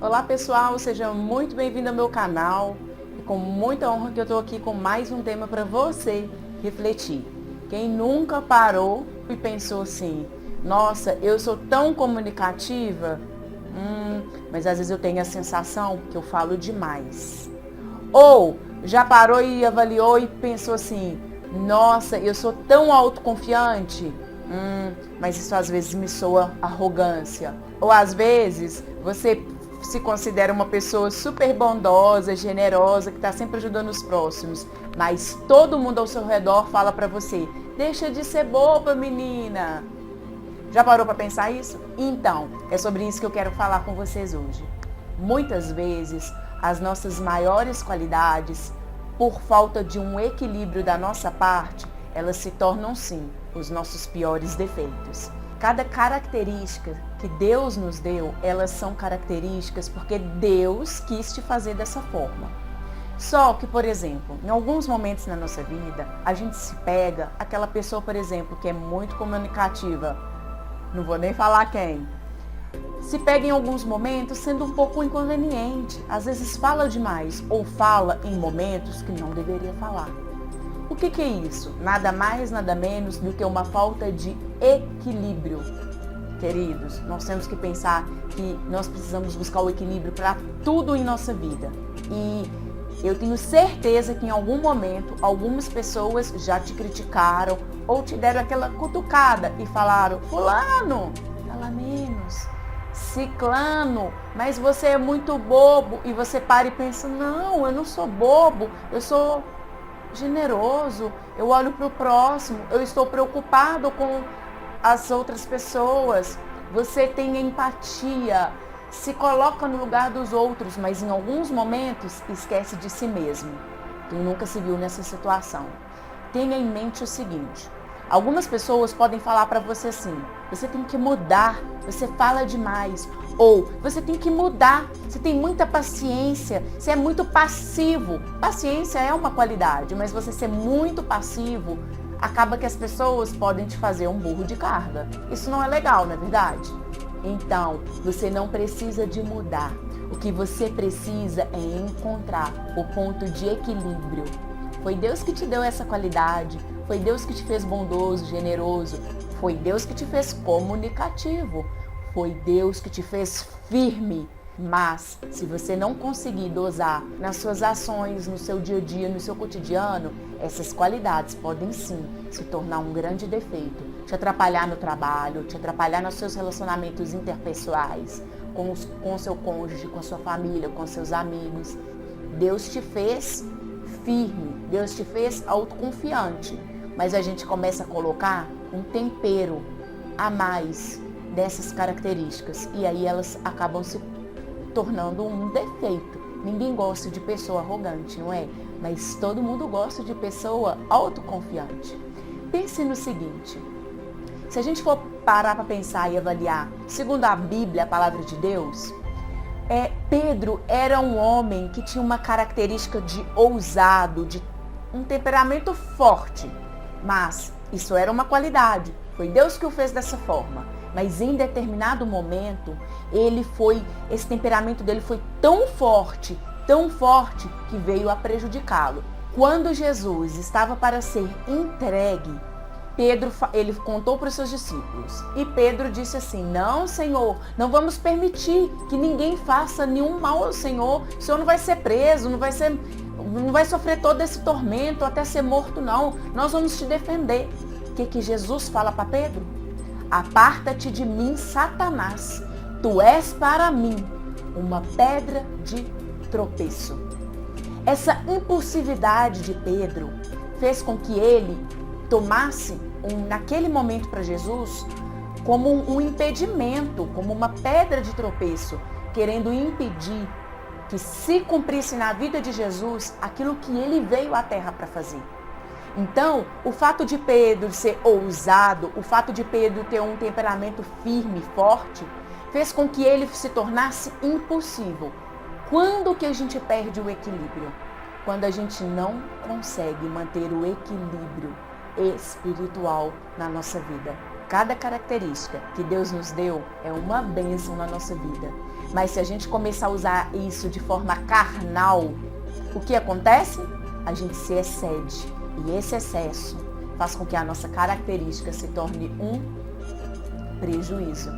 Olá pessoal, seja muito bem-vindo ao meu canal. É com muita honra que eu estou aqui com mais um tema para você refletir. Quem nunca parou e pensou assim, nossa, eu sou tão comunicativa, mas às vezes eu tenho a sensação que eu falo demais. Ou já parou e avaliou e pensou assim, nossa, eu sou tão autoconfiante, mas isso às vezes me soa arrogância. Ou às vezes você se considera uma pessoa super bondosa, generosa, que está sempre ajudando os próximos, mas todo mundo ao seu redor fala para você, deixa de ser boba, menina. Já parou para pensar isso? Então, é sobre isso que eu quero falar com vocês hoje. Muitas vezes, as nossas maiores qualidades, por falta de um equilíbrio da nossa parte, elas se tornam sim os nossos piores defeitos. Cada característica que Deus nos deu, elas são características porque Deus quis te fazer dessa forma. Só que, por exemplo, em alguns momentos na nossa vida, a gente se pega aquela pessoa, por exemplo, que é muito comunicativa, não vou nem falar quem, se pega em alguns momentos sendo um pouco inconveniente, às vezes fala demais ou fala em momentos que não deveria falar. O que é isso? Nada mais, nada menos do que uma falta de equilíbrio. Queridos, nós temos que pensar que nós precisamos buscar o equilíbrio para tudo em nossa vida. E eu tenho certeza que em algum momento algumas pessoas já te criticaram ou te deram aquela cutucada e falaram, fulano, fala menos, ciclano, mas você é muito bobo. E você para e pensa, não, eu não sou bobo, eu sou generoso, eu olho para o próximo, eu estou preocupado com as outras pessoas. Você tem empatia, se coloca no lugar dos outros, mas em alguns momentos esquece de si mesmo. Quem nunca se viu nessa situação? Tenha em mente o seguinte, algumas pessoas podem falar para você assim, você tem que mudar, você fala demais, ou você tem que mudar, você tem muita paciência, você é muito passivo. Paciência é uma qualidade, mas você ser muito passivo, acaba que as pessoas podem te fazer um burro de carga. Isso não é legal, não é verdade? Então, você não precisa de mudar. O que você precisa é encontrar o ponto de equilíbrio. Foi Deus que te deu essa qualidade, foi Deus que te fez bondoso, generoso, foi Deus que te fez comunicativo, foi Deus que te fez firme. Mas, se você não conseguir dosar nas suas ações, no seu dia a dia, no seu cotidiano, essas qualidades podem sim se tornar um grande defeito. Te atrapalhar no trabalho, te atrapalhar nos seus relacionamentos interpessoais, com o seu cônjuge, com a sua família, com seus amigos. Deus te fez firme, Deus te fez autoconfiante. Mas a gente começa a colocar um tempero a mais dessas características. E aí elas acabam se tornando um defeito. Ninguém gosta de pessoa arrogante, não é? Mas todo mundo gosta de pessoa autoconfiante. Pense no seguinte, se a gente for parar para pensar e avaliar, segundo a Bíblia, a palavra de Deus, Pedro era um homem que tinha uma característica de ousado, de um temperamento forte, mas isso era uma qualidade, foi Deus que o fez dessa forma. Mas em determinado momento, esse temperamento dele foi tão forte que veio a prejudicá-lo. Quando Jesus estava para ser entregue, ele contou para os seus discípulos. E Pedro disse assim, não, Senhor, não vamos permitir que ninguém faça nenhum mal ao Senhor. O Senhor não vai ser preso, não vai sofrer todo esse tormento até ser morto, não. Nós vamos te defender. O que Jesus fala para Pedro? Aparta-te de mim, Satanás, tu és para mim uma pedra de tropeço. Essa impulsividade de Pedro fez com que ele tomasse, naquele momento para Jesus, como um impedimento, como uma pedra de tropeço, querendo impedir que se cumprisse na vida de Jesus aquilo que ele veio à terra para fazer. Então, o fato de Pedro ser ousado, o fato de Pedro ter um temperamento firme, forte, fez com que ele se tornasse impossível. Quando que a gente perde o equilíbrio? Quando a gente não consegue manter o equilíbrio espiritual na nossa vida. Cada característica que Deus nos deu é uma bênção na nossa vida. Mas se a gente começar a usar isso de forma carnal, o que acontece? A gente se excede. E esse excesso faz com que a nossa característica se torne um prejuízo.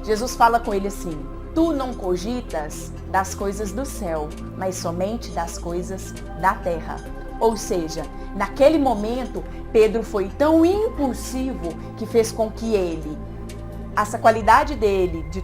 Jesus fala com ele assim: tu não cogitas das coisas do céu, mas somente das coisas da terra. Ou seja, naquele momento, Pedro foi tão impulsivo que fez com que ele, essa qualidade dele de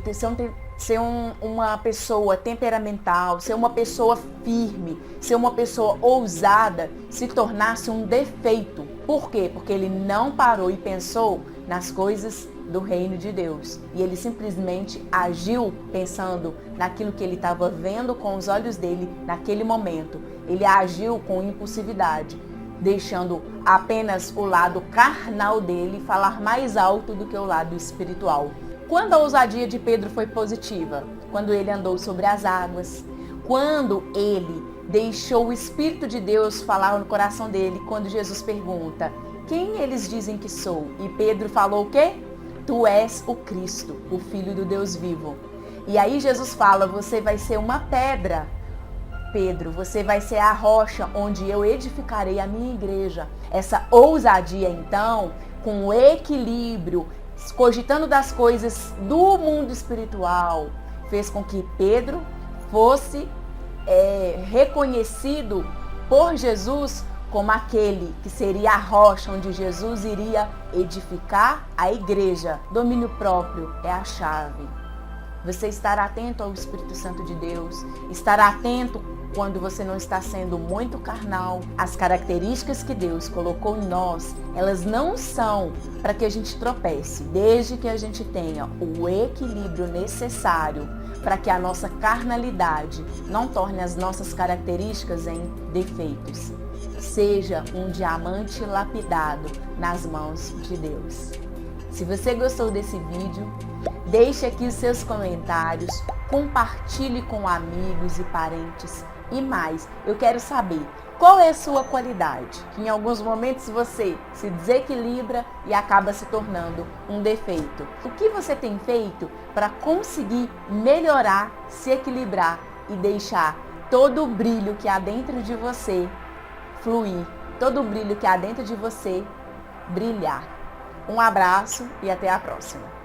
ser uma pessoa temperamental, ser uma pessoa firme, ser uma pessoa ousada, se tornasse um defeito. Por quê? Porque ele não parou e pensou nas coisas do reino de Deus. E ele simplesmente agiu pensando naquilo que ele estava vendo com os olhos dele naquele momento. Ele agiu com impulsividade, deixando apenas o lado carnal dele falar mais alto do que o lado espiritual. Quando a ousadia de Pedro foi positiva? Quando ele andou sobre as águas, quando ele deixou o Espírito de Deus falar no coração dele, quando Jesus pergunta: quem eles dizem que sou? E Pedro falou o quê? Tu és o Cristo, o Filho do Deus vivo. E aí Jesus fala: você vai ser uma pedra, Pedro, você vai ser a rocha onde eu edificarei a minha igreja. Essa ousadia, então, com o equilíbrio, cogitando das coisas do mundo espiritual, fez com que Pedro fosse reconhecido por Jesus como aquele que seria a rocha onde Jesus iria edificar a igreja. Domínio próprio é a chave. Você estar atento ao Espírito Santo de Deus, estar atento quando você não está sendo muito carnal. As características que Deus colocou em nós, elas não são para que a gente tropece, desde que a gente tenha o equilíbrio necessário para que a nossa carnalidade não torne as nossas características em defeitos. Seja um diamante lapidado nas mãos de Deus. Se você gostou desse vídeo, deixe aqui os seus comentários, compartilhe com amigos e parentes. E mais, eu quero saber qual é a sua qualidade, que em alguns momentos você se desequilibra e acaba se tornando um defeito. O que você tem feito para conseguir melhorar, se equilibrar e deixar todo o brilho que há dentro de você fluir, todo o brilho que há dentro de você brilhar? Um abraço e até a próxima.